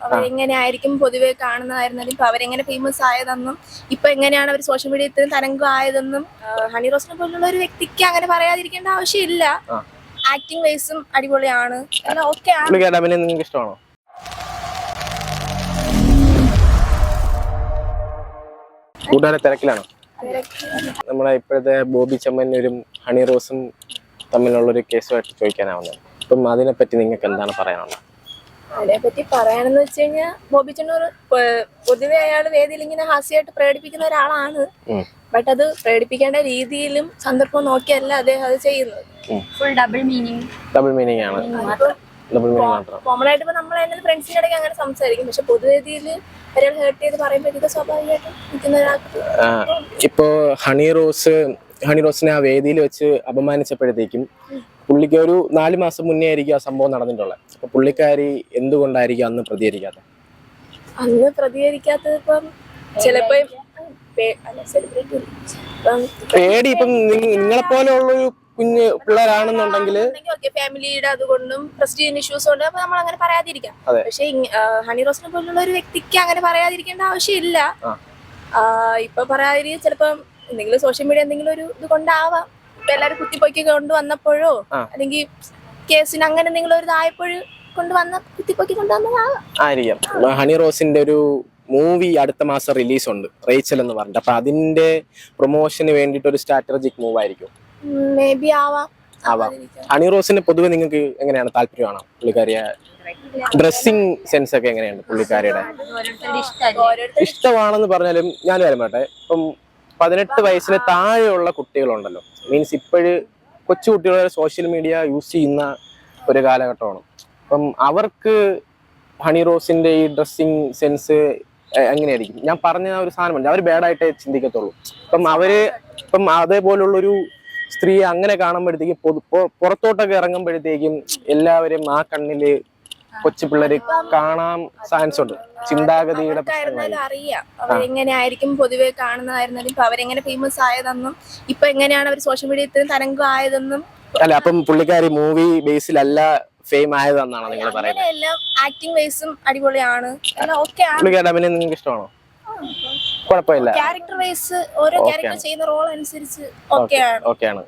അവരെങ്ങനെയായിരിക്കും പൊതുവെ കാണുന്നതായിരുന്നാലും ഇപ്പൊ അവരെങ്ങനെ ഫേമസ് ആയതെന്നും ഇപ്പൊ എങ്ങനെയാണ് അവർ സോഷ്യൽ മീഡിയ ഇത്രയും തരംഗം ആയതെന്നും ഹണി റോസിനെ പോലുള്ള ഒരു വ്യക്തിക്ക് അങ്ങനെ പറയാതിരിക്കേണ്ട ആവശ്യമില്ല. ആക്ടിങ് വൈസും അടിപൊളിയാണ്, എല്ലാം ഓക്കെ ആണ്. നിങ്ങൾക്ക് ഇഷ്ടമാണോ? കൂട്ടുകാരെ തിരക്കിലാണോ? നമ്മളെ ഇപ്പോഴത്തെ ബോബി ചെമ്മന്നൂരും ഹണി റോസും തമ്മിലുള്ളൊരു കേസുമായിട്ട് ചോദിക്കാനാവുന്നത്. അപ്പം അതിനെപ്പറ്റി നിങ്ങൾക്ക് എന്താണ് പറയാനുള്ളത്? അതിനെപ്പറ്റി പറയാനെന്ന് വെച്ച് കഴിഞ്ഞാൽ ബോബി ചെമ്മന്നൂർ പൊതുവെ അയാൾ വേദിയിൽ ഇങ്ങനെ ഹാസ്യമായിട്ട് പ്രകടിപ്പിക്കുന്ന ഒരാളാണ്. ബട്ട് അത് പ്രകടിപ്പിക്കേണ്ട രീതിയിലും സന്ദർഭവും നോക്കിയല്ല അദ്ദേഹം അത് ചെയ്യുന്നത്. ഫുൾ ഡബിൾ മീനിങ് ആണ്. കോമൺ ആയിട്ട് ഇപ്പൊ നമ്മളെ ഫ്രണ്ട്സിന്റെ ഇടയ്ക്ക് അങ്ങനെ സംസാരിക്കും, പക്ഷെ പൊതുവേദിയിൽ ഒരാൾ ഹേർട്ട് ചെയ്ത് പറയുമ്പോഴത്തേക്ക് സ്വാഭാവികമായിട്ടും നിൽക്കുന്ന ഒരാൾക്ക് ഇപ്പോ ഹണി റോസിനെ ആ വേദിയിൽ വെച്ച് അപമാനിച്ചപ്പോഴത്തേക്കും പുള്ളിക്ക് ഒരു 4 മാസം മുന്നേ ആയിരിക്കും ആ സംഭവം നടന്നിട്ടുള്ളത്. അപ്പൊ പുള്ളിക്കാരി എന്തുകൊണ്ടായിരിക്കും അന്ന് പ്രതികരിക്കാത്തത്? ഇപ്പം ചിലപ്പോ പേടി, ഇപ്പം നിങ്ങളെ പോലെയുള്ളൊരു കുഞ്ഞ് പിള്ളേരാണെന്നുണ്ടെങ്കിൽ ഫാമിലിയുടെ അതുകൊണ്ടും പ്രസ്റ്റീജ് ഇഷ്യൂസ് കൊണ്ട് നമ്മൾ അങ്ങനെ പറയാതിരിക്കാം. പക്ഷെ ഹണി റോസിനെ പോലുള്ള ഒരു വ്യക്തിക്ക് അങ്ങനെ പറയാതിരിക്കേണ്ട ആവശ്യമില്ല. ഇപ്പൊ പറയാതിരിക്കും ചിലപ്പോ എന്തെങ്കിലും സോഷ്യൽ മീഡിയ എന്തെങ്കിലും ഒരു ഇത് കൊണ്ടാവാം. ഇപ്പൊ എല്ലാരും കുത്തിപ്പൊക്കി കൊണ്ടുവന്നപ്പോഴോ അല്ലെങ്കിൽ കേസിന് അങ്ങനെ എന്തെങ്കിലും ഒരു ഇതായപ്പോഴും കുത്തിപ്പൊക്കി കൊണ്ടുവന്നതാകാം. ഹണി റോസിന്റെ ഒരു മൂവി അടുത്ത മാസം റിലീസ് ഉണ്ട്, റേച്ചൽ എന്ന് പറഞ്ഞിട്ട്. അപ്പൊ അതിന്റെ പ്രൊമോഷന് വേണ്ടിട്ട് ഒരു സ്ട്രാറ്റജിക് മൂവ് ആയിരിക്കും. മേ ബി ആവാം. ഹണി റോസിന് പൊതുവെ നിങ്ങൾക്ക് എങ്ങനെയാണ് താല്പര്യമാണോ? പുള്ളിക്കാരിയ ഡ്രസ്സിങ് സെൻസ് ഒക്കെ എങ്ങനെയാണ് പുള്ളിക്കാരിയുടെ? ഇഷ്ടമാണെന്ന് പറഞ്ഞാലും ഞാൻ വരട്ടെ, ഇപ്പം 18 വയസ്സിന് താഴെയുള്ള കുട്ടികളുണ്ടല്ലോ, മീൻസ് ഇപ്പോഴ് കൊച്ചു കുട്ടികളെ സോഷ്യൽ മീഡിയ യൂസ് ചെയ്യുന്ന ഒരു കാലഘട്ടമാണ്. അപ്പം അവർക്ക് ഹണി റോസിന്റെ ഈ ഡ്രസ്സിങ് സെൻസ് എങ്ങനെയായിരിക്കും? ഞാൻ പറഞ്ഞ ഒരു സാധനമുണ്ട്, അവർ ബാഡായിട്ടേ ചിന്തിക്കത്തുള്ളൂ. ഇപ്പം അതേപോലുള്ളൊരു സ്ത്രീയെ അങ്ങനെ കാണുമ്പോഴത്തേക്കും പുറത്തോട്ടൊക്കെ ഇറങ്ങുമ്പോഴത്തേക്കും എല്ലാവരും ആ കണ്ണില് കൊച്ചു പിള്ളേര് കാണാൻ ചാൻസ് ഉണ്ട്. ചിന്താഗതിയുടെ അറിയാം അവരെങ്ങനെയായിരിക്കും പൊതുവെ കാണുന്നതായിരുന്നാലും ഇപ്പൊ അവരെങ്ങനെ ഫേമസ് ആയതെന്നും ഇപ്പൊ എങ്ങനെയാണ് അവർ സോഷ്യൽ മീഡിയ ഇത്രയും തരംഗം ആയതെന്നും അല്ല. അപ്പം പുള്ളിക്കാരി മൂവി ബേസിലല്ല ഫെയിം ആയതെന്നാണ് നിങ്ങൾ പറയുന്നത്? എല്ലാം ആക്ടിങ് വൈസും അടിപൊളിയാണ്, എല്ലാം ഓക്കെ ആണ്. പുള്ളിക്കാരുടെ നിങ്ങൾക്ക് ഇഷ്ടമാണോ? കുഴപ്പമില്ല. ക്യാരക്ടർ വൈസ് ഓരോ ക്യാരക്ടർ ചെയ്യുന്ന റോൾ അനുസരിച്ച് ഓക്കെ ആണ്.